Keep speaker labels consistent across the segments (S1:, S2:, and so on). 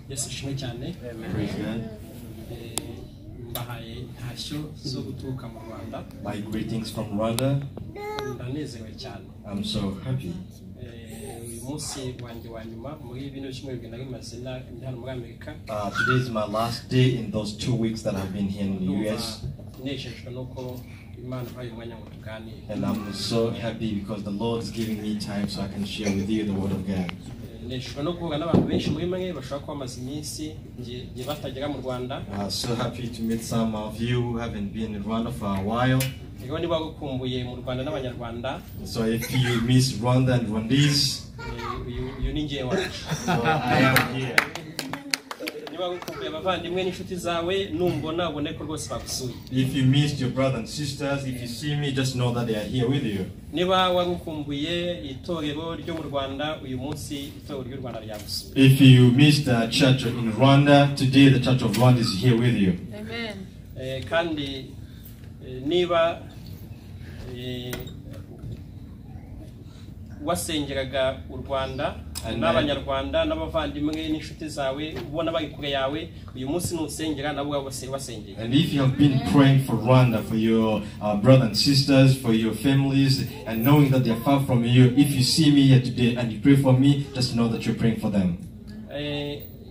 S1: Yes, shimwe cyane.
S2: Praise God.
S1: Mbahaye ntashyo zo guturuka mu Rwanda.
S2: My greetings from Rwanda.
S1: Ndanezerewe cyane.
S2: I'm so happy.
S1: Uyu munsi wanjye wa nyuma muri bino cyumweru bigenda bimaze hano muri Amerika.
S2: Today is my last day in those 2 weeks that I've been here in the US.
S1: Nejejwe nuko Imana impaye umwanya ngo tuganire.
S2: And I'm so happy because the Lord is giving me time so I can share with you the word of God.
S1: Nejejwe no guhura n'abantu benshi muri mwe bashobora kuba amaze iminsi ngiye batagera mu Rwanda.
S2: So happy to meet some of you who haven't been in Rwanda for a while.
S1: Niba niba gukumbuye mu Rwanda n'Abanyarwanda.
S2: So if you miss Rwanda and Rwandese,
S1: you ni ngiye wacu.
S2: So I am here.
S1: If
S2: you missed your brothers and sisters, if you see me, just know that they are here with you. If you missed the church in Rwanda, today the church of Rwanda is here with you.
S1: Amen. Wasengeraga u Rwanda n'Abanyarwanda n'abavandimwe n'inshuti zawe ubona bari kure yawe uyu munsi nusengera nabo bose basengeye.
S2: And if you have been praying for Rwanda, for your brothers and sisters, for your families, and knowing that they are far from you, if you see me here today and you pray for me, just know that you're praying for them.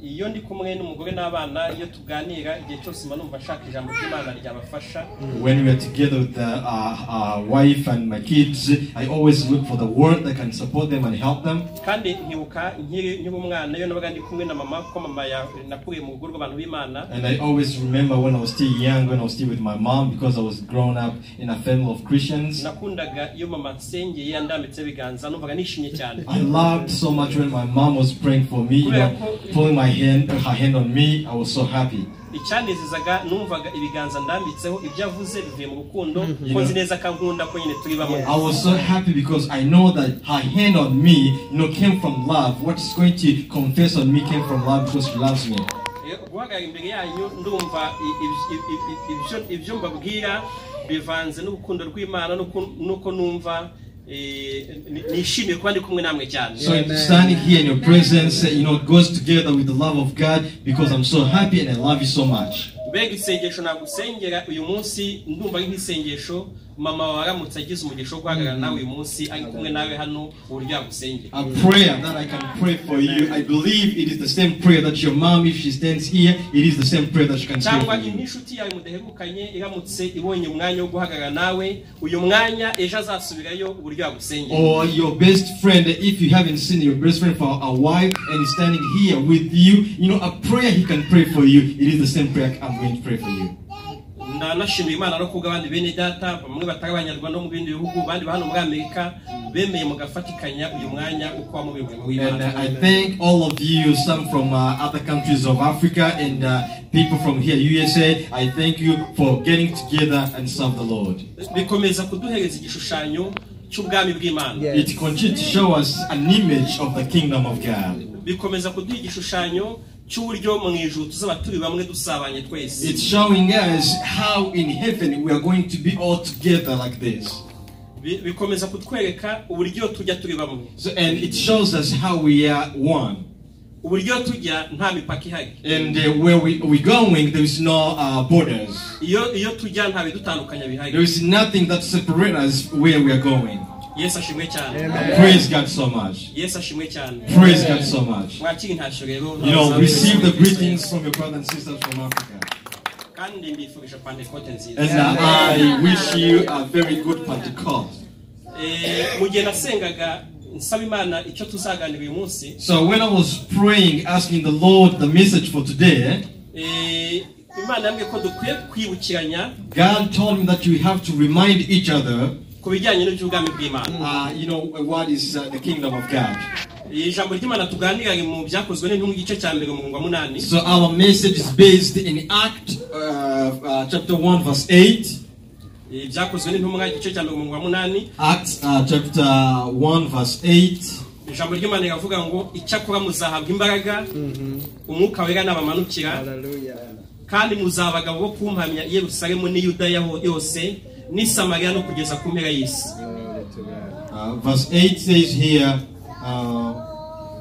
S1: Iyo ndi kumwe n'umugore n'abana iyo tuganira igihe cyose manumva shaka ijambo ry'Imana ryabafasha.
S2: When we are together with the wife and my kids, I always look for the word that can support them and help them.
S1: Kandi nkibuka nkiri umwana iyo nabaga ndi kumwe na mama ko mama nakuriye mu rugo rw'abantu b'Imana.
S2: And I always remember when I was still young, when I was still with my mom, because I was grown up in a family of Christians.
S1: Nakundaga iyo mama nsengeye yandamitse biganza numvaga nishimye cyane.
S2: I loved so much when my mom was praying for me, pulling her hand on me. I was so happy.
S1: Icyanezezaga numvaga ibiganza ndambitseho ibyo avuze bivuye mu rukundo ko nzi neza ka nkunda ko nyine turi bamwe.
S2: I was so happy because I know that her hand on me, came from love. What is going to confess on me came from love because she loves me.
S1: Guhagarara imbere yanyu ndumva ibyo mbabwira bivanze n'urukundo rw'Imana nuko numva so
S2: standing here in your presence, it goes together with the love of God because I'm so happy and I love you so much.
S1: Mama waramutse agize umugisha wo guhagarara nawe uyu munsi ari kumwe nawe hano uburyo agusengera.
S2: A prayer that I can pray for you. I believe it is the same prayer that your mom, if she stands here, it is the same prayer that she can say for you.
S1: Cyangwa inshuti yawe mudaherukanye iramutse ibonye umwanya wo guhagarara nawe uyu mwanya ejo azasubirayo uburyo agusengera.
S2: Or your best friend, if you haven't seen your best friend for a while and he's standing here with you, a prayer he can pray for you. It is the same prayer I'm going to ppray for you.
S1: And I thank
S2: all of you, some from other countries of Africa and people from here, USA. I thank you for getting together and serve the Lord. It continues to show us an image of the kingdom of God. It's showing us how in heaven we are going to be all together like this. So, and it shows us how we are one. And where we're going, there is no borders. There is nothing that separates us where we are going. Praise God so much. Praise God so much. Receive the greetings from your brothers and sisters from Africa. And I wish you a very good Pentecost. So when I was praying, asking the Lord the message for today, God told me that you have to remind each other what is the kingdom of God. So our message is based in Acts chapter 1 verse 8. Acts chapter 1 verse 8.
S1: Kandi muzabagabo bo kumpamya Yerusalemu ni Yudaya yose ni Samaria no kugeza ku mpera y'isi.
S2: Verse 8 says here,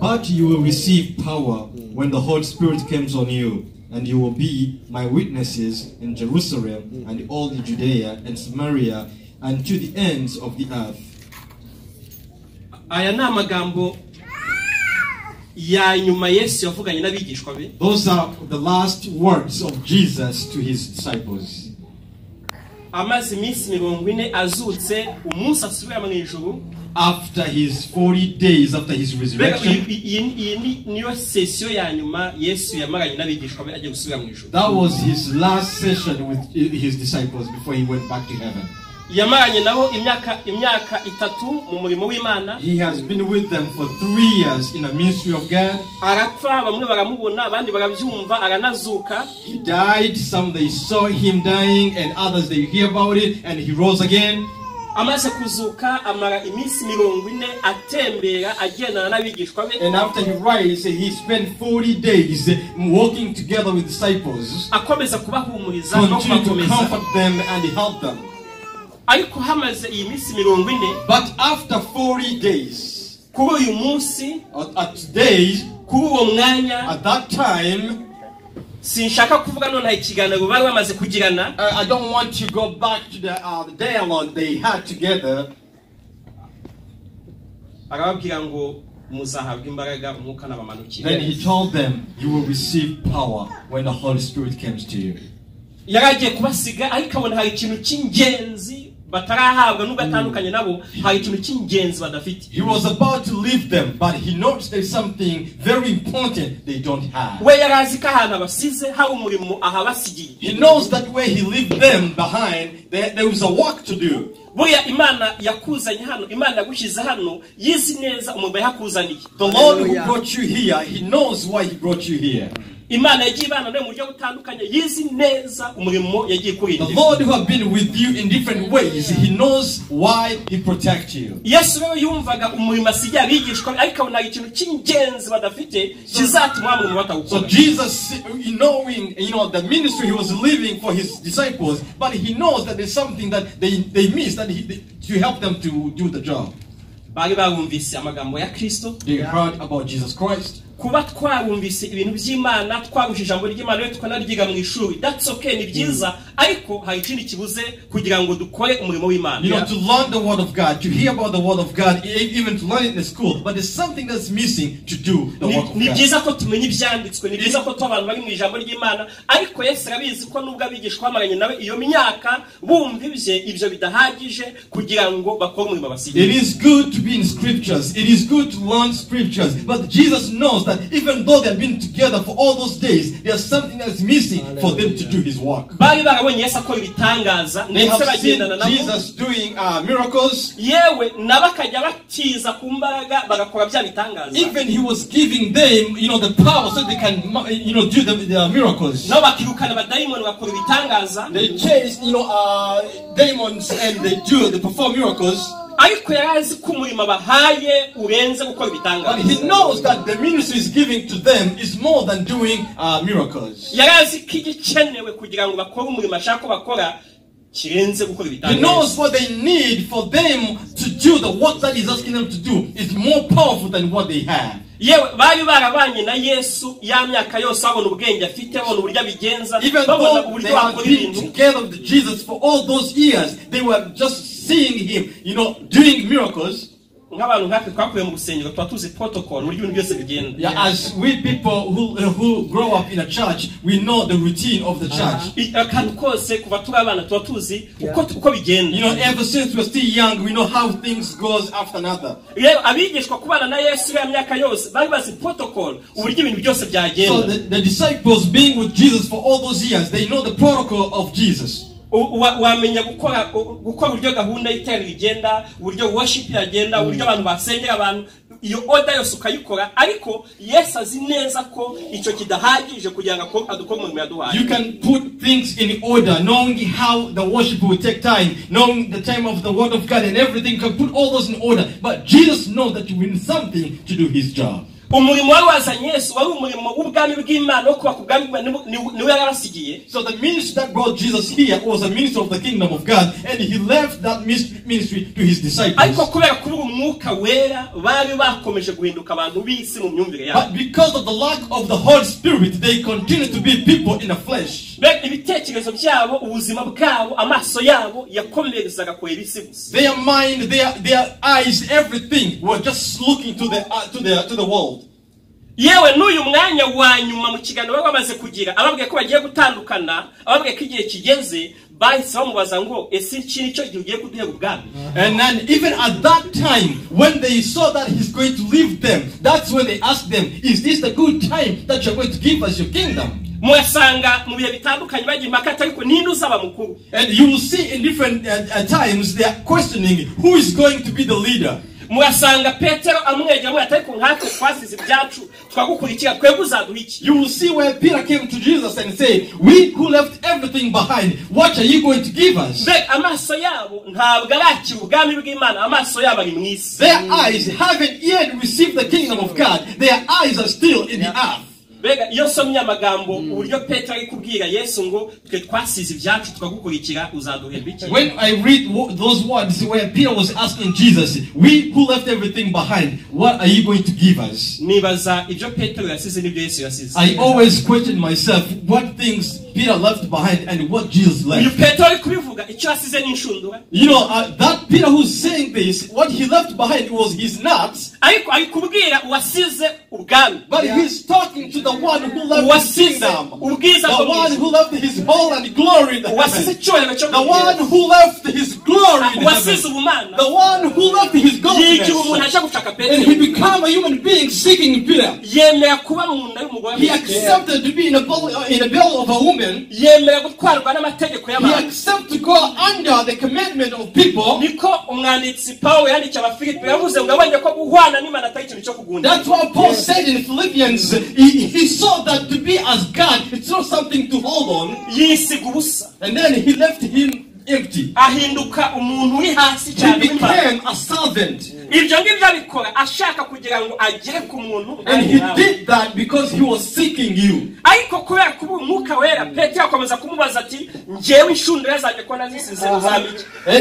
S2: But you will receive power when the Holy Spirit comes on you, and you will be my witnesses in Jerusalem and all in Judea and Samaria and to the ends of the earth.
S1: Aya ni amagambo ya nyuma Yesu yavuganye n'abigishwa be.
S2: Those are the last words of Jesus to his disciples.
S1: Amaze iminsi 40 azutse umunsi asubira mu ijuru.
S2: After his 40 days after his resurrection, that was his last session with his disciples before he went back to heaven. He has been with them for 3 years in the ministry of God. He died, some they saw him dying, and others they hear about it, and he rose again.
S1: Amaze kuzuka amara iminsi 40 atembera agendana n'abigishwa be.
S2: And after he rise, he spent 40 days walking together with disciples,
S1: akomeza kubahumuriza no
S2: continue to
S1: kubakomeza,
S2: comfort them and help them.
S1: Ariko hamaze iyi minsi 40,
S2: but after 40 days,
S1: kuri uyu munsi,
S2: at today,
S1: kuri uwo mwanya,
S2: at that time,
S1: sinshaka kuvuga none ikiganiro bari bamaze kugirana.
S2: I don't want to go back to the dialogue they had together.
S1: Arababwira ngo muzahabwa imbaraga umwuka n'abamanukira.
S2: Then he told them, you will receive power when the Holy Spirit comes to you.
S1: Yaragiye kubasiga ariko abona hari ikintu cy'ingenzi batarahabwa n'ugatandukanye nabo, hari ikintu cy'ingenzi badafite.
S2: He was about to leave them, but he noticed there's something very important they don't have.
S1: We yarazi ko ahantu abasize hari umurimo ahabasigiye.
S2: He knows that where he left them behind, there was a work to do.
S1: Buriya Imana yakuzanye hano, Imana yagushize hano, yizi neza umurimo yakuzaniye.
S2: The Lord who brought you here, he knows why he brought you here.
S1: Imana yagiye ibana nawe mu buryo butandukanye, yizi neza umurimo yagiye kurinda.
S2: The Lord who have been with you in different ways, he knows why he protects you.
S1: Yesu rero yumvaga umurimo asigiye abigishwa, ariko abona ikintu cy'ingenzi badafite kizatuma umurimo batawukora.
S2: So Jesus, knowing, the ministry he was leaving for his disciples, but he knows that there's something that they missed, that to help them to do the job.
S1: Bari barumvise amagambo ya Kristo.
S2: They heard about Jesus Christ.
S1: Kuba twarumvise ibintu by'Imana, twaruje ijambo ry'Imana ryo tukanaryiga mu ishuri, that's okay, ni byiza, ariko hari ikindi kibuze kugira ngo dukore umurimo w'Imana.
S2: To learn the word of God, to hear about the word of God, even to learn it in the school, but there's something that's missing to do the work of God.
S1: Ni byiza ko tumenya ibyanditswe, ni byiza ko abantu bari mu ijambo ry'Imana, ariko Yesu arabizi ko nubwo abigishwa bamaranye nawe iyo myaka bumva ibyo bidahagije kugira ngo bakore umurimo basigiye.
S2: It is good to be in scriptures, it is good to learn scriptures, but Jesus knows that even though they have been together for all those days, there's something that's missing for them to do his work. They have seen Jesus doing miracles. Even he was giving them, the power so they can, do the miracles. They chase, demons and they perform miracles. But he knows that the ministry is giving to them is more than doing miracles. He knows what they need for them to do the work that he's asking them to do is more powerful than what they have. Even though they have been together with Jesus for all those years, they were just seeing him, doing miracles. As we people who grow up in a church, we know the routine of the church. Ever since we're still young, we know how things goes after another. So the disciples being with Jesus for all those years, they know the protocol of Jesus.
S1: Wamenya gukora uburyo gahunda y'iterambere igenda, uburyo worship yagenda, uburyo abantu basengera abantu, iyo order yose ukayikora, ariko Yesu azi neza ko icyo kidahagije kugira ngo adukore umurimo yaduhaye.
S2: You can put things in order, knowing how the worship will take time, knowing the time of the word of God and everything. You can put all those in order, but Jesus knows that you need something to do his job.
S1: umurimo wari wazanye Yesu wari umurimo w'ubwami bw'Imana wo kubaka ubwami niwe yarabasigiye.
S2: So the ministry that brought Jesus here was a ministry of the kingdom of God, and he left that ministry to his disciples.
S1: Ariko kubera kubura umwuka wera bari bakomeje guhinduka abantu b'isi mu myumvire yabo.
S2: But because of the lack of the Holy Spirit, they continue to be people in the flesh.
S1: Ibitekerezo byabo, ubuzima bwabo, amaso yabo yakomerezaga ku ibisi gusa.
S2: Their mind, their eyes, everything were just looking to the world.
S1: Yewe n'uyu mwanya wa nyuma mu kiganiro bamaze kugira ababwiye ko bagiye gutandukana, ababwiye ko igihe kigeze, bahise bamubaza ngo ese iki nicyo gihe ugiye kuduhera ubwami.
S2: And then even at that time, when they saw that he's going to leave them, that's when they asked them, is this the good time that you're going to give us your kingdom?
S1: Mwasanga mu bihe bitandukanye bagiye impaka ariko ninde uzaba mukuru.
S2: And you will see in different times they are questioning who is going to be the leader.
S1: Mwasanga Petero amwegera mu atari ku nkatwe twasize ibyacu twagukurikira twebwe uzaduha iki.
S2: You will see where Peter came to Jesus and said, we who left everything behind, what are you going to give us?
S1: Amaso yabo ntabwo arakira ubwami bw'Imana, amaso yabo ari mu isi.
S2: Their eyes haven't yet received the kingdom of God. Their eyes are still in the earth.
S1: Bega iyo somye amagambo uburyo Petero ari kubwira Yesu ngo twe twasize ibyacu twagukurikira uzaduhera biki.
S2: When I read those words where Peter was asking Jesus, we who left everything behind, what are you going to give us?
S1: Nibaza ibyo Petero yasize n'ibyo Yesu yasize.
S2: I always question myself what things Peter left behind and what Jesus left.
S1: Uyu Petero ari kubivuga icyo yasize n'inshundura.
S2: You know, that Peter who's saying this, what he left behind was his nuts.
S1: Ariko ari kubwira uwasize ubwami.
S2: But he's talking to the one who left his kingdom. The one who left his whole and glory in the heaven. The one who left his glory in heaven. The one who left his godliness. And he became a human being seeking Peter. He accepted to be in the belly of a woman. He accepted to go under the commandment of people. That's what Paul said in Philippians. He saw that to be as God, it's not something to hold on. And then he left him empty. He became a servant. And he did that because he was seeking you.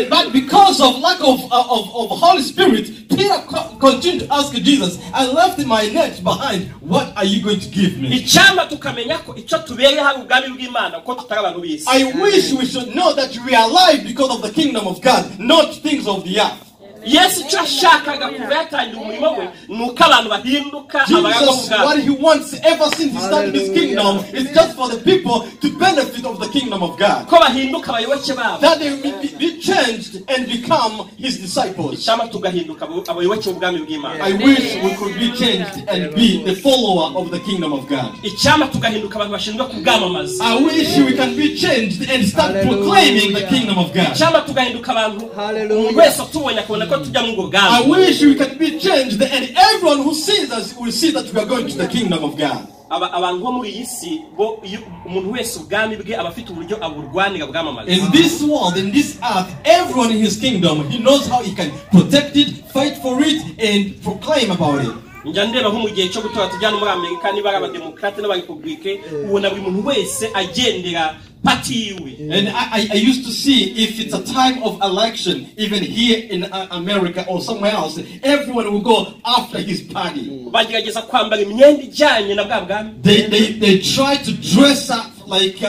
S2: But because of lack of Holy Spirit, Peter continued to ask Jesus, I left my net behind. What are you going to give me? I wish we should know that we are alive because of the kingdom of God, not things of the earth.
S1: Yes, Jesus,
S2: what he wants ever since he started his kingdom is just for the people to benefit of the kingdom of God. That they will be changed and become his disciples. I wish we could be changed and be the follower of the kingdom of God. I wish we can be changed and start proclaiming the kingdom of God.
S1: Hallelujah.
S2: I wish we can be changed and everyone who sees us will see that we are going to the kingdom of God. In this world, in this earth, everyone in his kingdom, he knows how he can protect it, fight for it, and proclaim about it.
S1: njya ndeba nko mu gihe cyo gutora tujyana muri Amerika niba ari abademokrate n'abarepublike ubona buri muntu wese agendera party yiwe.
S2: And I used to see if it's a time of election, even here in America or somewhere else, everyone will go after his party.
S1: bagerageza kwambara imyenda ijyanye na bwa bwami.
S2: They try to dress up like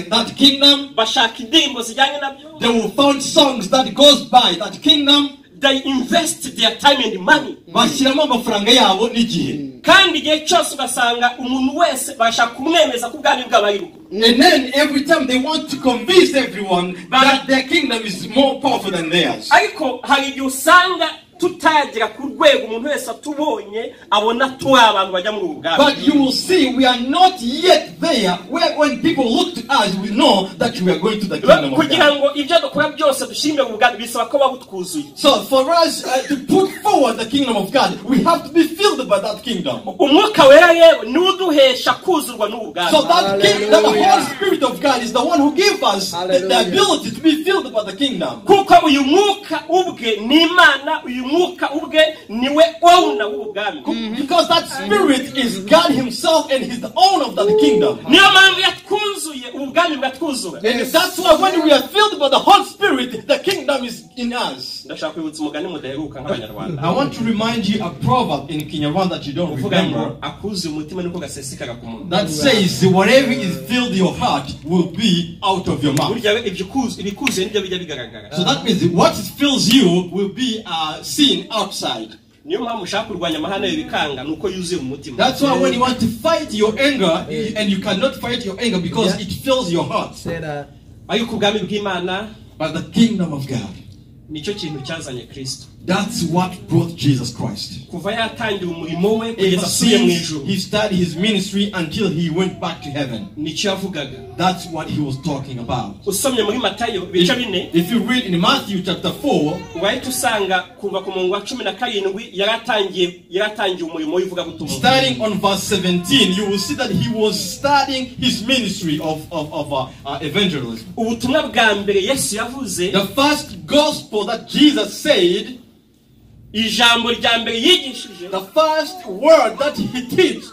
S2: that kingdom.
S1: bashaka indirimbo zijyanye nabyo.
S2: They will find songs that goes by that kingdom.
S1: They invest their time and money.
S2: bashyiramo amafaranga yabo n'igihe.
S1: kandi igihe cyose ugasanga umuntu wese bashaka kumwemeza ko ubwami bw'abayirwa.
S2: And then every time they want to convince everyone that their kingdom is more powerful than theirs.
S1: ariko hari igihe usanga tutagira ku rwego umuntu wese atubonye abona turi abantu bajya muri ubwami.
S2: But you will see we are not yet there where when people look to us we know that we are going to the kingdom of God.
S1: kugira ngo ibyo dukora byose dushimire ubwami bisaba ko babutwuzuye.
S2: So for us to put forward the kingdom of God, we have to be filled by that kingdom.
S1: umwuka wera yewe ni uduha uduhesha kuzurwa n'ubwami.
S2: So that the Holy Spirit of God is the one who gives us the ability to be filled by the kingdom.
S1: Kuko uyu mwuka ubwe ni Imana, uyu mwuka ubwe niwe owner w'ubwami.
S2: Because that Spirit is God Himself and He's the owner of that kingdom.
S1: Niyo mpamvu yatwuzuye ubwami bwatwuzura.
S2: And that's why when we are filled by the Holy Spirit, the kingdom is in us.
S1: Ndashaka kwibutsa umugani mudaheruka nk'Abanyarwanda.
S2: I want to remind you a proverb in Kinyarwanda that you don't remember.
S1: Akuzuye umutima niko gasesekara ku muntu.
S2: That says whatever is filled your heart will be out of your mouth.
S1: Burya ibikuzuye nibyo bijya bigaragara.
S2: So that means what fills you will be seen outside.
S1: Niyo mpamvu ushaka kurwanya amahane y'ibikanga nuko yuzuye mu mutima.
S2: That's why when you want to fight your anger and you cannot fight your anger because it fills your heart.
S1: Ariko ubwami bw'Imana,
S2: but the kingdom of God,
S1: nicyo kintu cyazanye Kristo.
S2: That's what brought Jesus Christ.
S1: Kuva yatangira umurimo we kugeza asubiye mu ijuru.
S2: He started his ministry until he went back to heaven.
S1: Nicyo yavugaga.
S2: That's what he was talking about.
S1: Usomye muri Matayo bice 4.
S2: If you read in Matthew chapter 4,
S1: wahita usanga kuva ku murongo wa 17 yaratangiye umurimo w'ivuga butumwa.
S2: Starting on verse 17, you will see that he was starting his ministry of evangelism.
S1: Ubutumwa bwa mbere Yesu yavuze,
S2: the first gospel that Jesus said,
S1: ijambo rya mbere yigishije,
S2: the first word that he taught,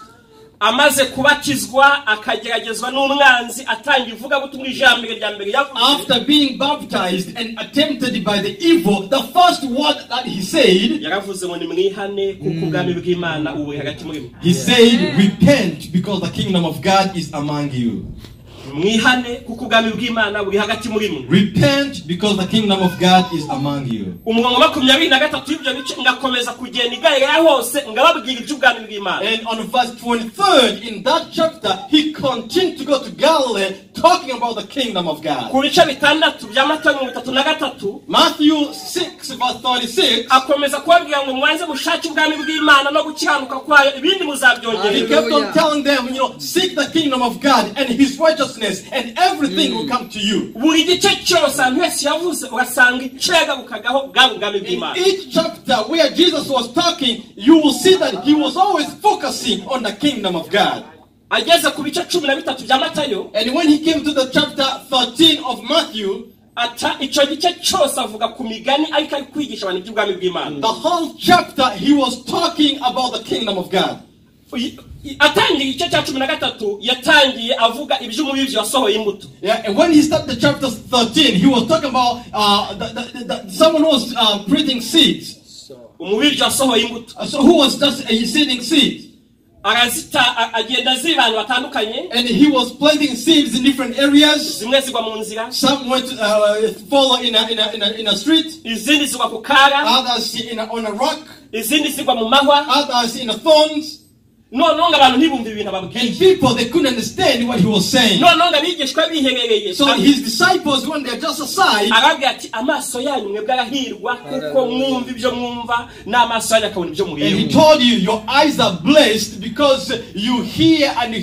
S1: amaze kubatizwa akageragezwa n'umwanzi atangiye ivuga butumwa ijambo rya mbere yavuze.
S2: After being baptized and attempted by the evil, the first word that he said,
S1: yaravuze ngo nimwihane kuko ubwami bw'Imana uburi hagati muri mwe.
S2: He said, repent because the kingdom of God is among you.
S1: Mwihane kuko ubwami bw'Imana buri hagati muri mwe.
S2: Repent because the kingdom of God is among you.
S1: Umurongo 23 y'ibyo bice ngakomeza kugenda igarira hose ngababwira iby'ubwami bw'Imana.
S2: And on verse 23 in that chapter he continued to go to Galilee talking about the kingdom of God.
S1: Ku bice 6 bya Matayo 33,
S2: Matthew 6 verse 36,
S1: akomeza kubabwira ngo mwanze mushake ubwami bw'Imana no gukiranuka kwayo ibindi muzabyongera.
S2: He kept on telling them, seek the kingdom of God and his righteousness and everything will come to you.
S1: Buri gice cyose abantu Yesu yavuze urasanga icega bukagaho bw'ubwami bw'Imana.
S2: In each chapter where Jesus was talking, you will see that he was always focusing on the kingdom of God.
S1: Ageze ku bice 13 bya Matayo,
S2: and when he came to the chapter 13 of Matthew,
S1: icyo gice cyose avuga ku migani ariko ari kwigisha abantu iby'ubwami bw'Imana.
S2: The whole chapter he was talking about the kingdom of God.
S1: Atangiye igice cya 13 yatangiye avuga iby'umubibyi wasohoye imbuto.
S2: Yeah, and when he started chapter 13, he was talking about someone who was planting seeds.
S1: Umubibyi wasohoye imbuto.
S2: So who was just seeding seeds?
S1: Agenda z'abantu batandukanye.
S2: And he was planting seeds in different areas.
S1: Zimwe zigwa mu nzira.
S2: Some went to fall in a street.
S1: Izindi zigwa ku kara.
S2: Others on a rock.
S1: Izindi zigwa mu mahwa.
S2: Others in the thorns.
S1: No, abantu ntibumva ibintu ababwiye.
S2: And people, they couldn't understand what he was saying.
S1: No, abigishwa biherereye.
S2: So his disciples, when they're just aside,
S1: arabwira ati amaso yanyu mwebwe arahirwa kuko mwumva ibyo mwumva n'amaso yanyu akabona ibyo mureba.
S2: And he told you, your eyes are blessed because you hear and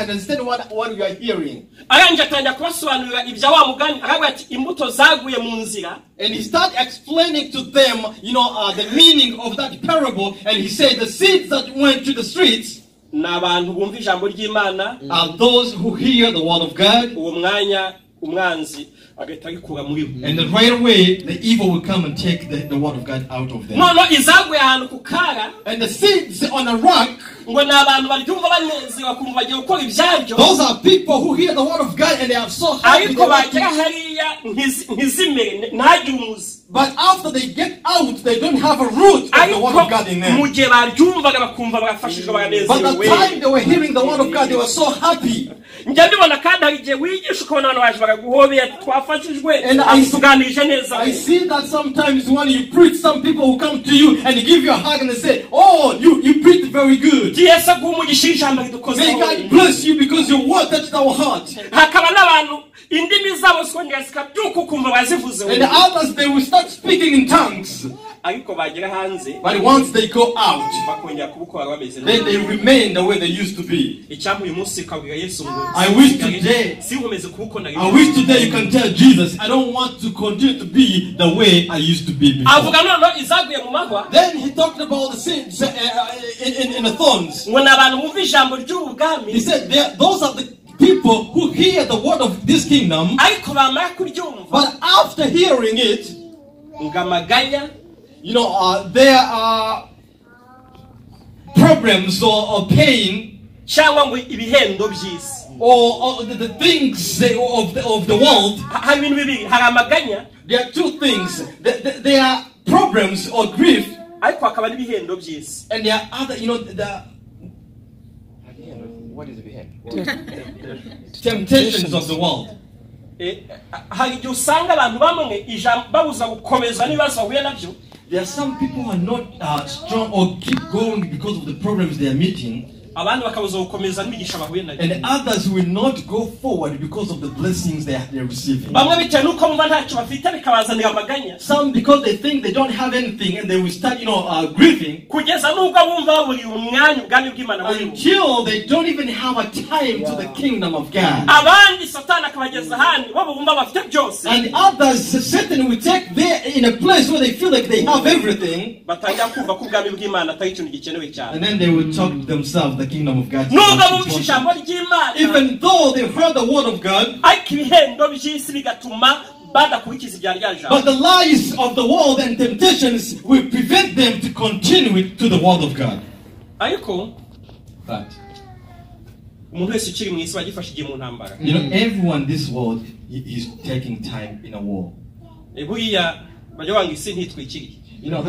S2: understand what you are hearing.
S1: Aranje atangira kubasobanurira ibya wa mugani arabwira ati imbuto zaguye mu nzira.
S2: And he started explaining to them, the meaning of that parable. And he said the seeds that went to the streets
S1: n'abantu bumva ijambo ry'Imana
S2: are those who hear the word of God.
S1: Uwo mwanya umwanzi agahita agikura muri bo.
S2: And then right away the evil will come and take the word of God out of them.
S1: No, izaguye ahantu ku kara.
S2: And the seeds on a rock,
S1: ngo n'abantu baryumva banezerewe kumva bagiye gukora ibyaryo.
S2: Those are people who hear the word of God and they are so happy.
S1: Ariko bagera hariya ntizimere ntagire umuzi.
S2: But after they get out, they don't have a root of the word of God in them. But the time they were hearing the word of God, they were so happy. And I see that sometimes when you preach, some people will come to you and give you a hug and they say, oh, you preached very good. May God bless you because your word touched our heart. And the others, they will start speaking in tongues. But once they go out, then they remain the way they used to be. I wish today you can tell Jesus, I don't want to continue to be the way I used to be before. Then he talked about the sins in the thorns. He said, those are the people who hear the word of this kingdom, but after hearing it, there are problems or pain, or the things of the world. There are two things. There are problems or grief, and there are other, what is behind? Temptations of the world. There are some people who are not strong or keep going because of the problems they are meeting. And others will not go forward because of the blessings they are receiving. Some because they think they don't have anything and they will start, grieving until they don't even have a time to the kingdom of God. And others, Satan will take them in a place where they feel like they have everything. And then they will talk to themselves, the kingdom of God. Even though they've heard the word of God, but the lies of the world and temptations will prevent them to continue to the word of God. But everyone in this world is taking time in a war. They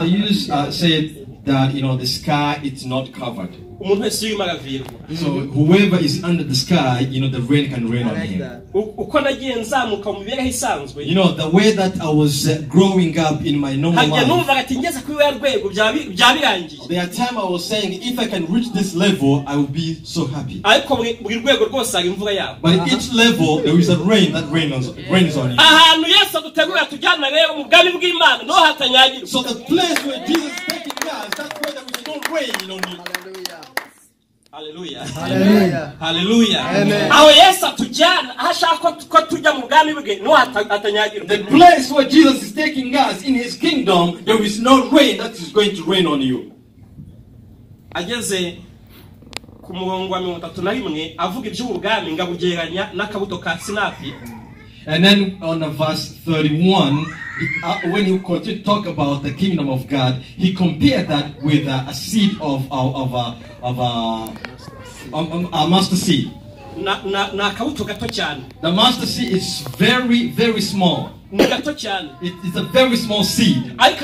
S2: use said that the sky is not covered. So whoever is under the sky, the rain can rain on him. The way that I was growing up in my normal life, there are times I was saying, if I can reach this level, I will be so happy. But at each level, there is a rain that rains on you. So the place where Jesus is taking us, that's where there is no rain on you. Hallelujah. Hallelujah. Hallelujah. Amen. The place where Jesus is taking us in his kingdom, there is no rain that is going to rain on you. And then on verse 31, when he continued to talk about the kingdom of God, he compared that with a seed of a mustard seed. The mustard seed is very, very small. It is a very small seed. But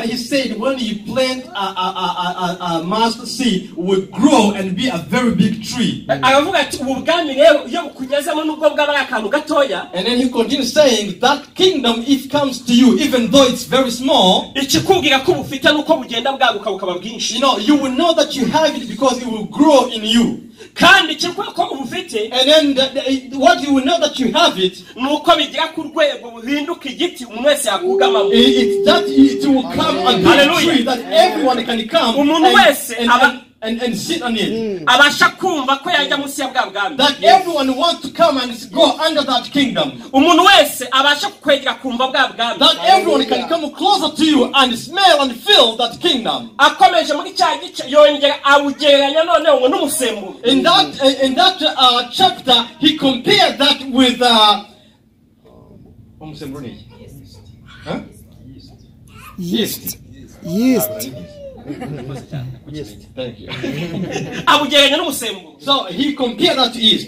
S2: he said when you plant a mustard seed, it will grow and be a very big tree. And then he continues saying that kingdom, if it comes to you, even though it's very small, you will know that you have it because it will grow in you. And then what you will know that you have it, it's that it will come a tree that everyone can come and sit on it. That everyone wants to come and go under that kingdom. That everyone can come closer to you and smell and feel that kingdom. In that chapter, he compared that with yeast. Yes, thank you. So he compared that to yeast.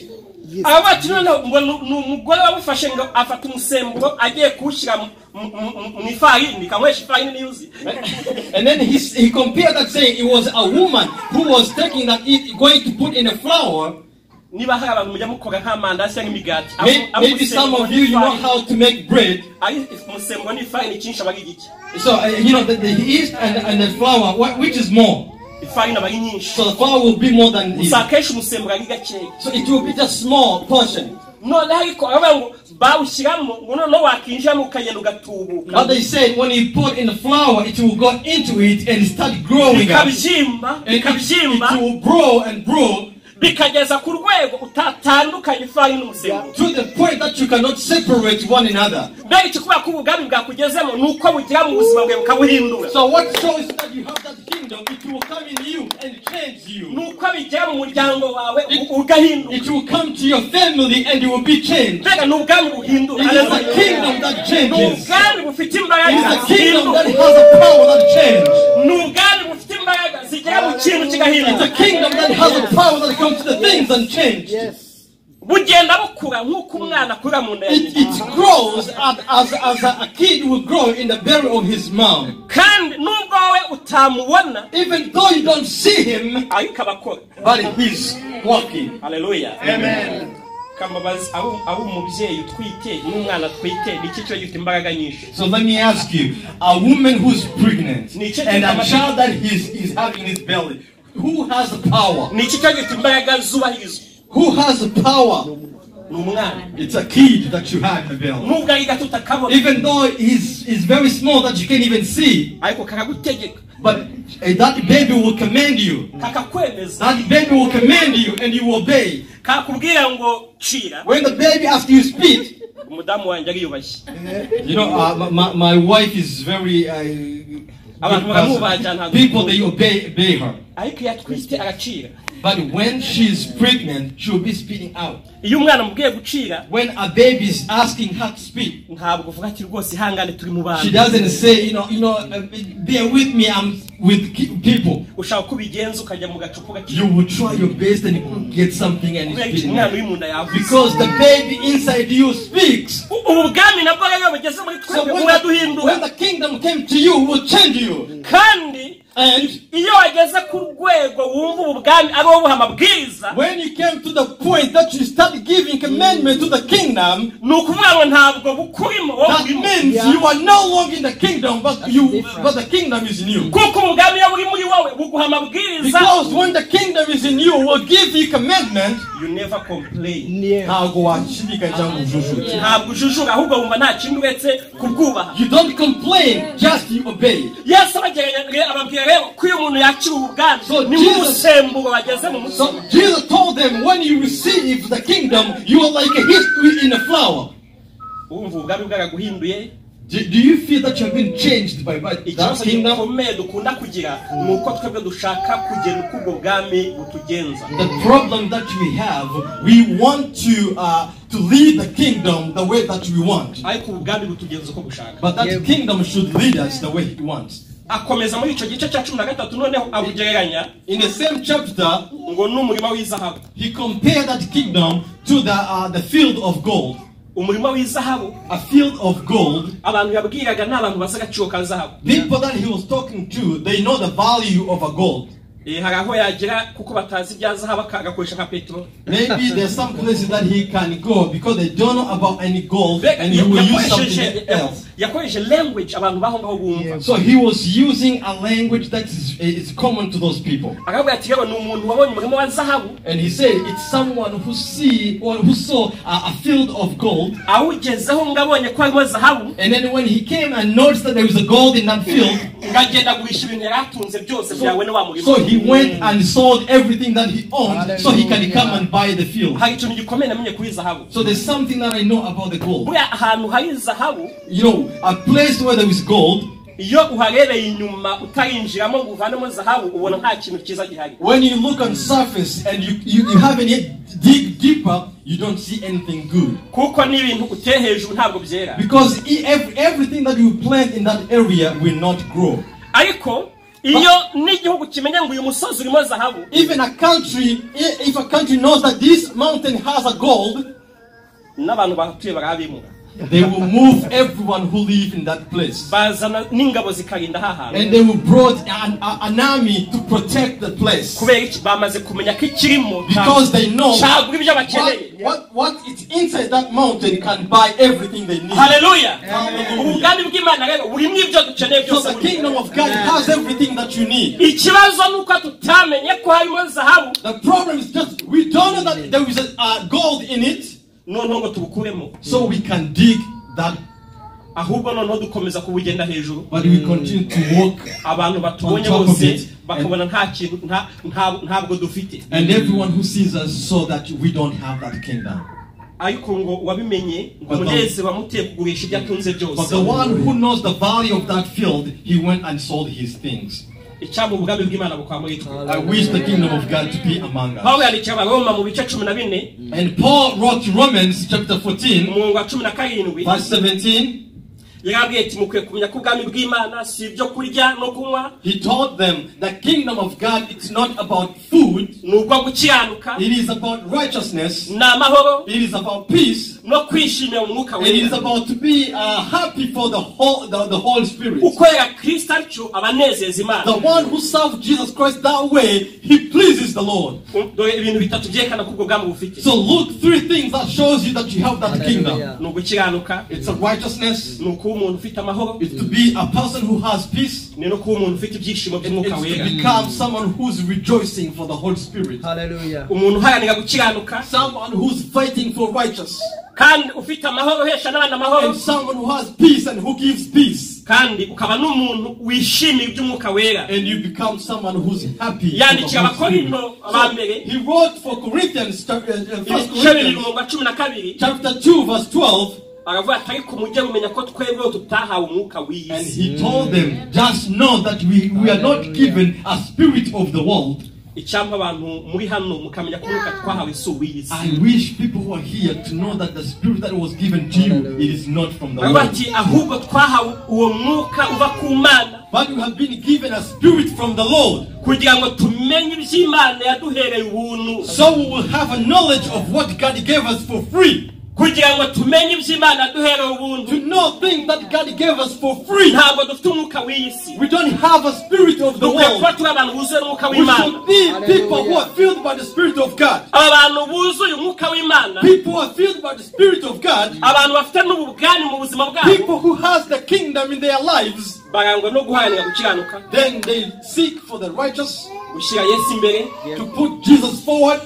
S2: And then he compared that, saying it was a woman who was taking that, going to put in a flour. Maybe some of you know how to make bread. So the yeast and the flour, which is more? So the flour will be more than yeast. So it will be just small portion.
S1: bawushyiramo ngo noneho wakinjiramo ukagenda ugatubuka.
S2: But they said when you put in the flour, it will go into it and start growing up.
S1: Bikabyimba.
S2: It will grow and grow.
S1: Bikageza ku rwego utatandukanye ifarini n'umusemburo.
S2: To the point that you cannot separate one another.
S1: Mbega ikikuba ko ubwami bwakugezemo nuko bugira mu buzima bwawe bukabuhindura.
S2: So what shows that you have that kingdom, it will come in you and change you.
S1: Nuko bigira mu muryango wawe ugahinduka.
S2: It will come to your family and you will be changed.
S1: Mbega n'ubwami buhindura.
S2: It is a kingdom that changes.
S1: N'ubwami bufite imbaraga.
S2: It is a kingdom that has a power that changes.
S1: N'ubwami bufite imbaraga zigera mu kintu kigahinduka.
S2: It's a kingdom that has a power that comes to the things and change.
S3: Yes.
S1: Bugenda bukura nk'uko umwana akura mu nda.
S2: It grows as a kid will grow in the belly of his mom.
S1: Kandi nubwo wowe utamubona,
S2: even though you don't see him,
S1: ariko abakora.
S2: But he's walking.
S1: Hallelujah.
S2: Amen.
S1: Kamabazi aho umubyeyi utwite n'umwana twite biki cyo gifite imbaraga nyinshi.
S2: So let me ask you, a woman who's pregnant and a child that is having in his belly, who has the power?
S1: Niki cyo gifite imbaraga zubahirizwa.
S2: Who has the power?
S1: N'umwana.
S2: It's a kid that you have in the belly.
S1: Nubwo ari gato utakabona.
S2: Even though he's very small that you can't even see.
S1: Ariko kakagutegeka.
S2: But that baby will command you.
S1: Kakakwemeza.
S2: That baby will command you and you will obey.
S1: Kakubwira ngo cira.
S2: When the baby asks you to speak,
S1: umudamu wanjye ariyubashye.
S2: You know, my wife is very people they obey her.
S1: Ariko yatwite aracira.
S2: But when she's pregnant, she will be speaking out.
S1: Iyo umwana mubwiye gucira,
S2: when a baby is asking her to speak,
S1: ntabwo uvuga ati rwose ihangane turi mu bantu.
S2: She doesn't say, bear with me, I'm with people.
S1: Ushaka kubigenza ukajya mu gacupa gake.
S2: You will try your best and you get something and it's
S1: umwana w'imunda yavuze.
S2: Because the baby inside you speaks.
S1: Ubwami nabwo rero bugeze muri twebwe buraduhindura.
S2: When the kingdom came to you, will change you.
S1: Kandi iyo wageze ku rwego wumva ubwami ari wowe amabwiriza,
S2: when you came to the point that you start giving commandment to the kingdom,
S1: nukuvuga ngo ntabwo bukurimo.
S2: That means you are no longer in the kingdom, but the kingdom is in you.
S1: Kuko ubwami iyo buri muri wowe buguha amabwiriza.
S2: Because when the kingdom is in you, will give you commandment,
S1: you never complain.
S2: Ntabwo washirika cyangwa ujujute.
S1: Ntabwo ujujura ahubwo wumva nta kintu uretse kubwubaha.
S2: You don't complain, just you obey.
S1: Yesu ababwira rero ko uyu muntu yakira ubwami ni nk'umusemburo wageze mu mutima.
S2: So Jesus told them, when you receive the kingdom, you are like a history in a flower.
S1: Umva ubwami bwaraguhinduye.
S2: Do you feel that you have been changed by that kingdom? The problem that we have, we want to lead the kingdom the way that we want. But that kingdom should lead us the way it wants.
S1: Akomeza muri ico gice cya 13 noneho abugereranya.
S2: In the same chapter,
S1: ngo n'umurima w'izahabu.
S2: He compared that kingdom to the field of gold.
S1: Umurima w'izahabu,
S2: a field of gold.
S1: Abantu yabwiraga n'abantu basagaciro ka zahabu.
S2: People that he was talking to, they know the value of a gold.
S1: Haraho yagira kuko batazi bya zahabu akagakoresha nka petrol.
S2: Maybe there's some places that he can go because they don't know about any gold and he will use something else.
S1: Yakoresha language abantu baho ngaho bumva.
S2: So he was using a language that is common to those people.
S1: Akavuga ati rero ni umuntu wabonye umurima wa zahabu.
S2: And he said it's someone who saw a field of gold.
S1: Awugezeho ngabonye ko harimo zahabu.
S2: And then when he came and noticed that there was a gold in that field,
S1: ngagenda gurisha ibintu yaratunze byose byawe ne wa murima.
S2: So he went and sold everything that he owned so he can come and buy the field. So there's something that I know about the gold. You know, a place where there is gold, when you look on surface and you haven't yet dig deeper, you don't see anything good. Because everything that you plant in that area will not grow. Even a country, if a country knows that this mountain has a gold, they will move everyone who lives in that place. And they will bring an army to protect the place. Because they know what is inside that mountain can buy everything they need.
S1: Hallelujah.
S2: So the kingdom of God has everything that you need. The problem is just we don't know that there is a gold in it.
S1: noneho ngo tubukuremo,
S2: so we can dig that.
S1: ahubwo noneho dukomeza kubugenda hejuru,
S2: But we continue to walk
S1: abantu batubonye
S2: on top of
S1: bose
S2: it,
S1: bakabona nta kintu ntabwo dufite,
S2: and everyone who sees us saw that we don't have that kingdom.
S1: ariko ngo wabimenye ngo umunezero wamuteye kugurisha ibyo atunze byose.
S2: But the one who knows the value of that field, he went and sold his things.
S1: Icyamu ubwami bw'Imana bukwa muri twe.
S2: I wish the kingdom of God to be among us.
S1: Pawulo yandikiye Abaroma mu bice 14,
S2: And Paul wrote to Romans chapter 14,
S1: umurongo wa 17,
S2: verse 17.
S1: yarabwiye ati mukwiye kumenya ko ubwami bw'Imana si ibyo kurya no kunywa.
S2: He told them the kingdom of God, it's not about food,
S1: Nubwo gukiranuka,
S2: it is about righteousness,
S1: n'amahoro,
S2: it is about peace,
S1: no kwishimira umwuka
S2: it is
S1: wera.
S2: about to be happy for the Holy Spirit.
S1: Ukorera Kristo atyo abanezeza Imana.
S2: The one who serves Jesus Christ that way, he pleases the Lord.
S1: Dore ibintu bitatu byerekana ko ubwo bwami bufite.
S2: So look, 3 things that shows you that you have that kingdom.
S1: Nugukiranuka,
S2: It's a righteousness,
S1: nuko umuntu ufite amahoro,
S2: it's to be a person who has peace,
S1: ni no kuba umuntu ufite ibyishimo by'umwuka
S2: it's to
S1: wera.
S2: become someone who's rejoicing for the Holy Spirit.
S3: Hallelujah.
S1: Umuntu uharanira gukiranuka,
S2: Someone who's fighting for righteousness,
S1: kandi ufite amahoro uhesha n'abandi amahoro,
S2: and someone who has peace and who gives peace.
S1: kandi ukaba n'umuntu wishimiye iby'umwuka wera.
S2: And you become someone who's happy.
S1: Yandikiye Abakorinto abambere,
S2: He wrote for Corinthians, 1
S1: 12,
S2: chapter 2, verse 12,
S1: aravuga ati ariko mujye mumenya ko twebwe tutahawe umwuka
S2: and
S1: w'isi.
S2: he told them, just know that we are not given a spirit of the world.
S1: Icyampa abantu muri hano mukamenya ko umwuka twahawe si uw'isi.
S2: I wish people who are here to know that the spirit that was given to you, it is not from the
S1: Aravuga
S2: world.
S1: ati ahubwo twahawe uwo mwuka uva ku Mana,
S2: But you have been given a spirit from the Lord.
S1: kugira ngo tumenye iby'Imana yaduhereye ubuntu,
S2: So we will have a knowledge of what God gave us for free.
S1: kugira ngo tumenye iby'Imana yaduhereye ubuntu.
S2: To know things that God gave us for free.
S1: Ntabwo dufite umwuka w'isi,
S2: We don't have a spirit of the
S1: dukwiye
S2: world.
S1: kuba turi abantu buzuye n'umwuka
S2: We
S1: w'Imana.
S2: should be people who are filled by the Spirit of God.
S1: Aba bantu buzuye umwuka w'Imana,
S2: People who are filled by the Spirit of God.
S1: abantu bafite n'ubugani mu buzima bwabo,
S2: People who has the kingdom in their lives.
S1: barangwa no guharanira gukiranuka,
S2: Then they seek for the righteous,
S1: gushyira Yesu imbere,
S2: to put Jesus forward,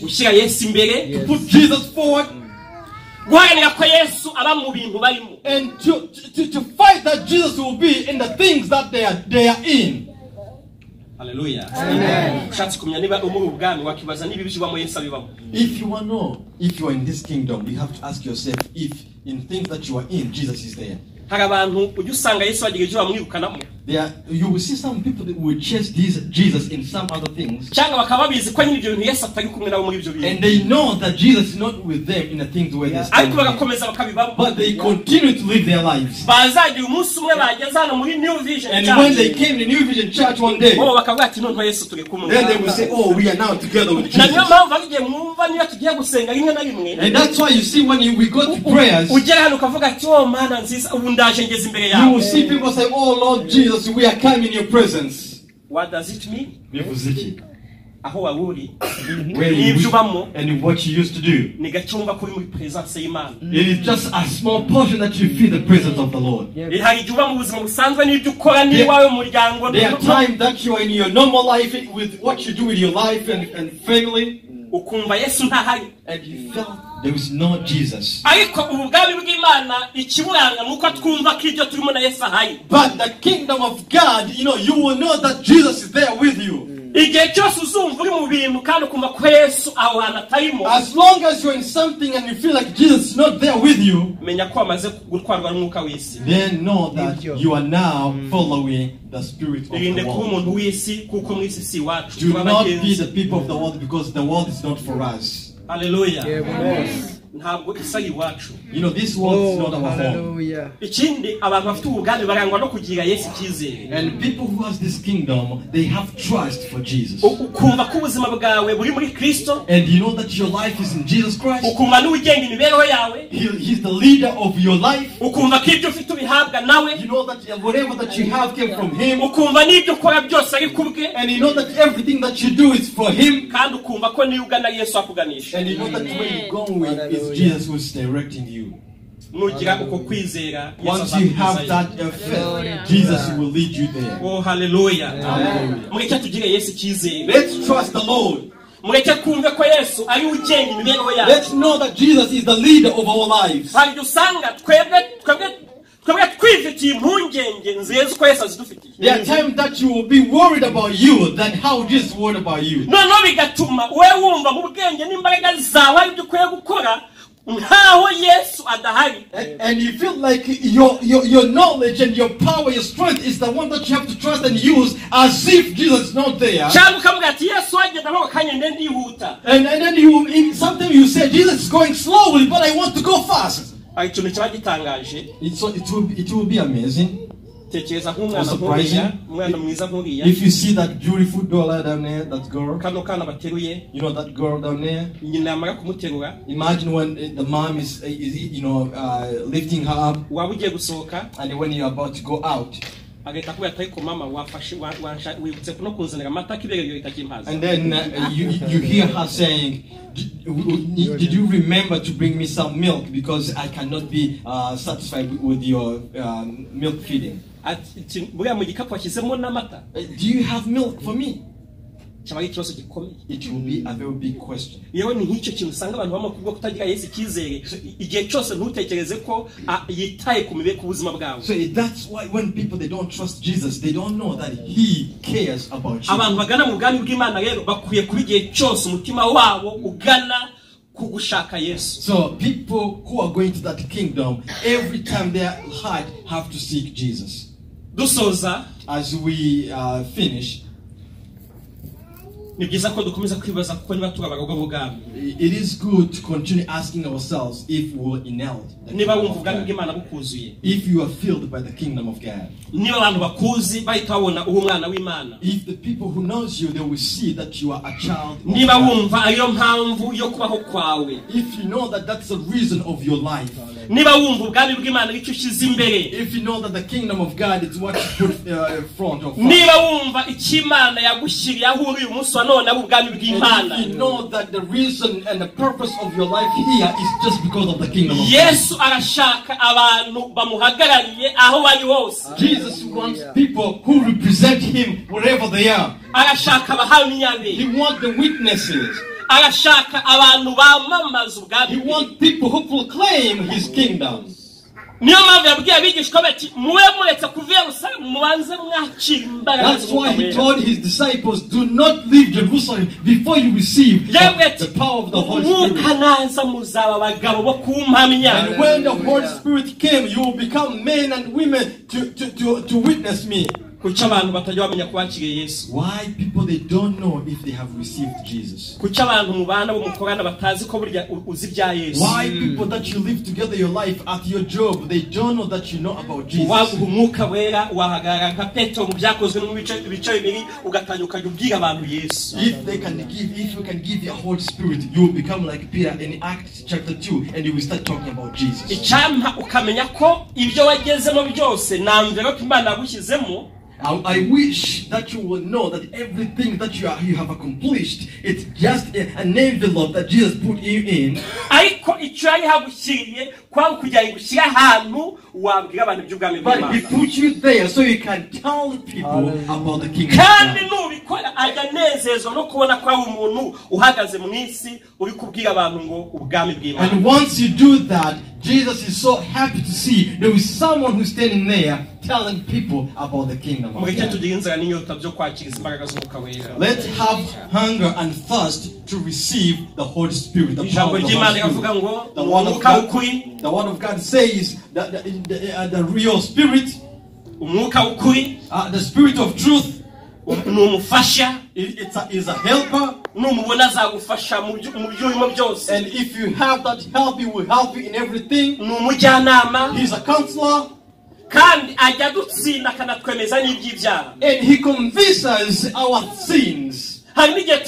S1: gushyira Yesu imbere,
S2: to put Jesus forward,
S1: guharanira ko Yesu aba mu bintu barimo,
S2: and to fight that Jesus will be in the things that they are in.
S1: Hallelujah. Ushatse kumenya niba umuri ubwami wakibaza niba ibijibamo Yesu abibamo.
S2: If you want to know if you are in this kingdom, you have to ask yourself if in things that you are in, Jesus is there.
S1: Hari abantu ujya usanga Yesu agira ibyo bamwirukanamo,
S2: You will see some people that will chase Jesus in some other things,
S1: cyangwa bakaba babizi ko nyine ibyo bintu Yesu atari kumwe nabo muri ibyo bintu,
S2: and they know that Jesus is not with them in the things where they're
S1: ariko
S2: standing.
S1: bagakomeza bakabibamo.
S2: But they continue to live their lives.
S1: Bazagira umunsi umwe bageze hano muri New Vision
S2: And
S1: Church,
S2: when they came to New Vision Church one day,
S1: bo bakavuga ati none Yesu turi kumwe.
S2: then they will say, oh, we are now together with
S1: Na niyo
S2: Jesus.
S1: mpamvu ari igihe mwumva niyo tugiye gusenga rimwe na rimwe,
S2: And that's why you see when we go to prayers,
S1: ugera hano ukavuga ati oh Mana nziza, ubu ndaje ngeze imbere
S2: you
S1: yawe.
S2: will see people say, oh Lord Jesus, we are coming in your presence.
S1: What does it mean?
S2: Bivuziki.
S1: Aho waburi
S2: Where you
S1: n'ibyo ubamo
S2: and what you used to do.
S1: ni gacumba kuri muri presence y'Imana.
S2: It is just a small portion that you feel the presence of the Lord.
S1: Hari igihe uba mu buzima busanzwe n'ibyo ukora n'iwawe mu muryango,
S2: There are times that you are in your normal life with what you do with your life and family,
S1: ukumva Yesu ntahari,
S2: and you felt there is no Jesus.
S1: ariko ubwami bw'Imana ikiburanga nuko twumva ko ibyo turimo na Yesu ahari.
S2: But the kingdom of God, you will know that Jesus is there with you.
S1: Igihe cyose uzumva uri mu bintu kandi ukumva ko Yesu aho hantu atarimo,
S2: As long as you're in something and you feel like Jesus is not there with you,
S1: menya ko wamaze gutwarwa n'umwuka w'isi.
S2: then know that you are now following the spirit of
S1: Irinde
S2: the
S1: kuba
S2: world.
S1: umuntu w'isi kuko mu isi si iwacu.
S2: Do
S1: Tuba
S2: not be
S1: abagenzi.
S2: the people of the world, because the world is not for us.
S1: Hallelujah. Ntabwo isa ari iwacu.
S2: This world is not our home.
S3: Hallelujah.
S1: Ikindi abantu bafite ubugani barangwa no kugira Yesu icyizere.
S2: And people who has this kingdom, they have trust for Jesus.
S1: Ukumva ko ubuzima bwawe buri muri Kristo,
S2: And you know that your life is in Jesus Christ.
S1: ukumva niwe ugenga imibereho yawe,
S2: He's the leader of your life.
S1: ukumva ko ibyo ufite ubihabwa nawe,
S2: You know that whatever that you have came from Him.
S1: ukumva n'ibyo ukora byose ari kubwe,
S2: And you know that everything that you do is for Him.
S1: kandi ukumva ko niyo ugana Yesu akuganisha.
S2: And you know that where you're going with is Jesus who's directing you.
S1: Nugira uko kwizera, Yesu
S2: Once you have
S1: azakugezayo.
S2: that faith, Jesus will lead you there.
S1: Oh hallelujah.
S2: Hallelujah.
S1: Mureke tugire Yesu icyizere.
S2: Let's trust the Lord.
S1: mureke kumve ko Yesu ari ugenga imibereho yacu.
S2: Let's know that Jesus is the leader of our lives.
S1: Hari usanga twebwe twifitiye impungenge nziza ko Yesu azidufitiye.
S2: There are times that you will be worried about you than how Jesus is worried about you.
S1: No bigatuma we wumva mu bwenge n'imbaraga zawe ari byo ukwiye gukora nkaho Yesu adahari.
S2: And you feel like your knowledge and your power, your strength is the one that you have to trust and use as if Jesus is not there.
S1: Cyangwa ukavuga ati Yesu agenda nko kanya ndende yihuta.
S2: And then sometimes you say Jesus is going slowly but I want to go fast.
S1: Ikintu cyaba gitangaje.
S2: It will be amazing.
S1: Tekereza nk'umwana mwiza nkuriya.
S2: If you see that beautiful girl down there, that girl.
S1: Kano kana bateruye.
S2: You know that girl down there?
S1: Nyina amara kumuterura.
S2: Imagine when the mom is lifting her up.
S1: Waba ugiye gusohoka.
S2: And when you're about to go out.
S1: Agahita kubera atari ko mama wafashe wibutse kuno kunzanira amata kibere yo itakimpaza.
S2: And then you hear her saying, did you remember to bring me some milk because I cannot be satisfied with your milk feeding? Do you have milk for me? It will be a very big question. So that's why when people they don't trust Jesus, they don't know that He cares about you. So people who are going to that kingdom, every time their heart have to seek Jesus. As we finish, it is good to continue asking ourselves if we were inherited. If you are filled by the kingdom of God. If the people who knows you, they will see that you are a child of God. If you know that that's the reason of your life. If you know that the kingdom of God is what you put in front of us. If you know that the reason and the purpose of your life here is just because of the kingdom of God. Jesus wants people who represent Him wherever they are. He wants the witnesses. He wants people who proclaim His kingdom. That's why He told His disciples, do not leave Jerusalem before you receive the power of the Holy Spirit. And when the Holy Spirit came, you will become men and women to witness me. Why people they don't know if they have received Jesus? Why people that you live together your life at your job, they don't know that you know about Jesus? If you can give your Holy Spirit, you will become like Peter in Acts chapter 2 and you will start talking about Jesus. I wish that you will know that everything that you have accomplished, it's just an envelope that Jesus put you in. But He put you there so you can tell people about the kingdom of God. And once you do that, Jesus is so happy to see there is someone who's standing there telling people about the kingdom of God. Let's have hunger and thirst to receive the Holy Spirit, the power of the Holy Spirit. The Word of God says that the real Spirit, the Spirit of truth, is a helper. And if you have that help, He will help you in everything. He's a counselor. And He convinces our sins. There is a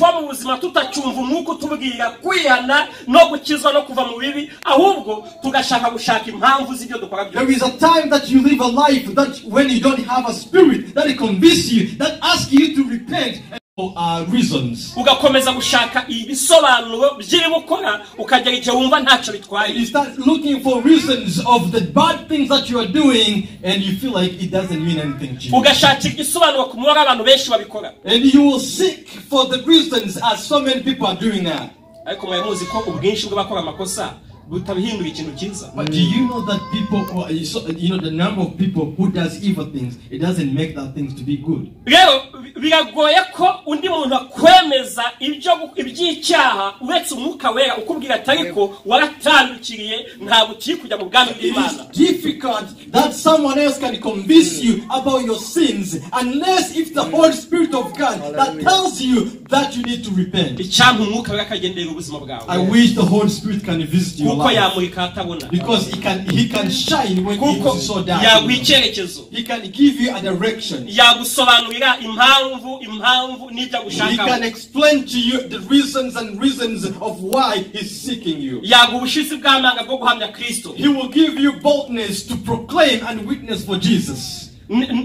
S2: time that you live a life that when you don't have a spirit that convinces you, that asks you to repent. reasons.
S1: Ugakomeza gushaka ibisobanuro by'ibukora ukagera igihe wumva ntacyo bitwaye.
S2: You start looking for reasons of the bad things that you are doing and you feel like it doesn't mean anything to you.
S1: Ugashakira igisobanuro ku mubare abantu benshi babikora.
S2: And you will seek for the reasons as so many people are doing that.
S1: Ariko mwamuzi ko ubwinshi bw'abakora amakosa butabihindura ikintu cyiza.
S2: But do you know that people, the number of people who does evil things, it doesn't make that things to be good.
S1: Rero biragoye ko undi muntu akwemeza iby'icyaha uretse umwuka wera ukubwira atariko waratandukiriye ntabwo ukiri kujya mu bwami bw'Imana.
S2: It is difficult that someone else can convince you about your sins unless if the Holy Spirit of God that tells you that you need to repent.
S1: Icyampa umwuka wera akagendera ubuzima bwawe.
S2: I wish the Holy Spirit can visit your life. Because he can shine when it is so dark. He can give you a direction. He can explain to you the reasons of why he's seeking you. He will give you boldness to proclaim and witness for Jesus.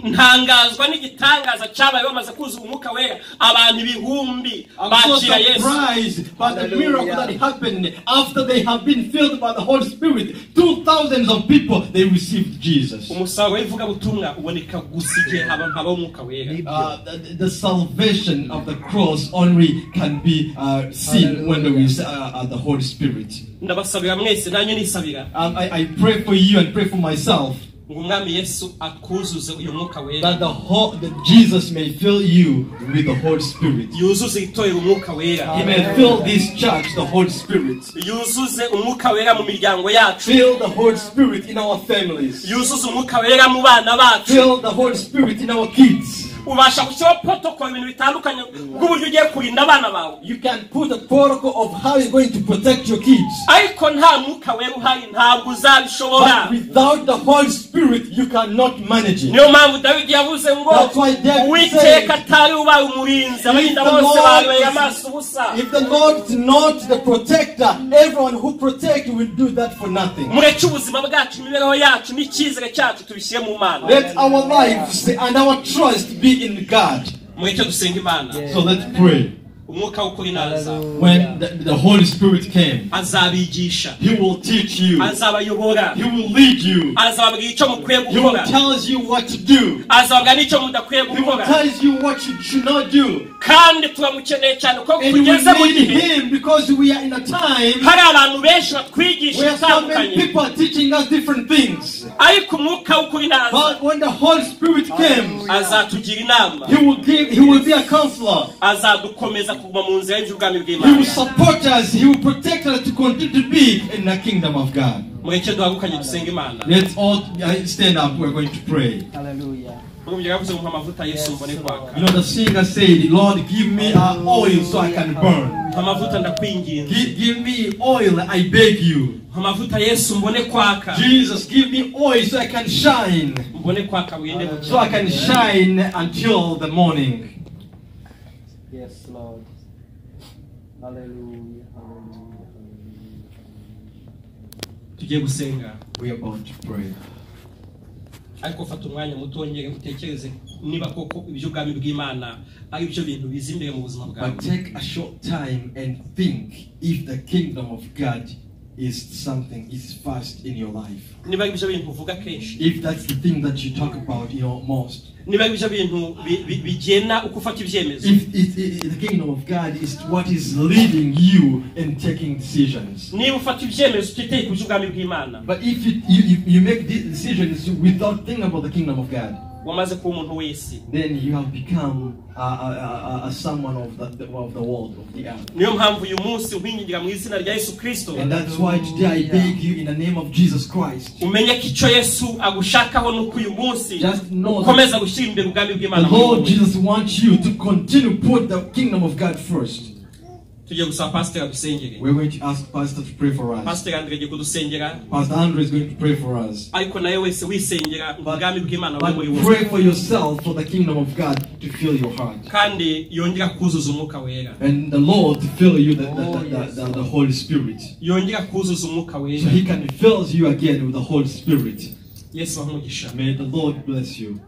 S1: Ntangazwa n'igitangaza cyabaye bamaze kuzuza umwuka wera abantu ibihumbi bakira Yesu.
S2: Surprised by the miracle that happened after they have been filled by the Holy Spirit. 2,000 of people they received Jesus.
S1: Umusaruro w'ivuga butumwa uboneka gusigiye abantu b'umwuka wera.
S2: The salvation of the cross only can be seen when there is the Holy Spirit.
S1: Ndabasabira mwese nanjye nisabira.
S2: I pray for you and pray for myself.
S1: Umwami Yesu akuzuze uyu mwuka wera.
S2: That Jesus may fill you with the Holy Spirit.
S1: Yuzuze itorero umwuka wera.
S2: He may fill this church the Holy Spirit.
S1: Yuzuze umwuka wera mu miryango yacu.
S2: Fill the Holy Spirit in our families.
S1: Yuzuze umwuka wera mu bana bacu.
S2: Fill the Holy Spirit in our kids.
S1: Ubasha gushyira protocol ibintu bitandukanye bw'uburyo ugiye kurinda abana bawe.
S2: You can put a protocol of how you're going to protect your kids.
S1: Ariko nta mwuka wera uhari ntabwo uzabishobora.
S2: But without the Holy Spirit you cannot manage it.
S1: Niyo mpamvu Dawidi yavuze ngo Uwiteka atari ubaye umurinzi abarinda bose bawe amaso ubusa.
S2: If the Lord is not the protector, everyone who protects will do that for nothing.
S1: Mureke ubuzima bwacu imibereho yacu n'icyizere cyacu tubishyire mu Mana.
S2: Let our lives and our trust be in God.
S1: So
S2: let's pray. When the Holy Spirit came, He will teach you. He will lead you. He will tell you what to do. He will tell you what you should not do. And we need Him because we are in a time where so many people are teaching us different things. But when the Holy Spirit came, He will be a counselor. He will support us. He will protect us to continue to be in the kingdom of God. Let's all stand up. We're going to pray.
S1: Hallelujah.
S2: You know, the singer said, Lord, give me oil so I can burn. Give me oil, I beg you. Jesus, give me oil so I can shine. So I can shine until the morning.
S3: Yes, Lord. Hallelujah. Hallelujah.
S2: We are about to pray.
S1: Ariko fata umwanya muto wongere utekereze niba koko iby'ubwami bw'Imana ari byo bintu bizimbere mu buzima bwawe.
S2: But take a short time and think if the kingdom of God is something is first in your life.
S1: Niba ibyo bintu uvuga kenshi.
S2: If that's the thing that you talk about, most.
S1: Niba ibyo bintu bigena uko ufata ibyemezo.
S2: If the kingdom of God is what is leading you in taking decisions.
S1: Niba ufata ibyemezo utiteye ku by'ubwami bw'Imana.
S2: But if you make decisions without thinking about the kingdom of God, then you have become someone of the world, of the earth. And that's why today I beg you in the name of Jesus Christ. Just know that the Lord Jesus wants you to continue to put the kingdom of God first. We're going to ask Pastor to pray for us. Pastor Andre is going to pray for us. But pray for yourself, for the kingdom of God to fill your heart. And the Lord to fill you the Holy Spirit. So He can fill you again with the Holy Spirit. May the Lord bless you.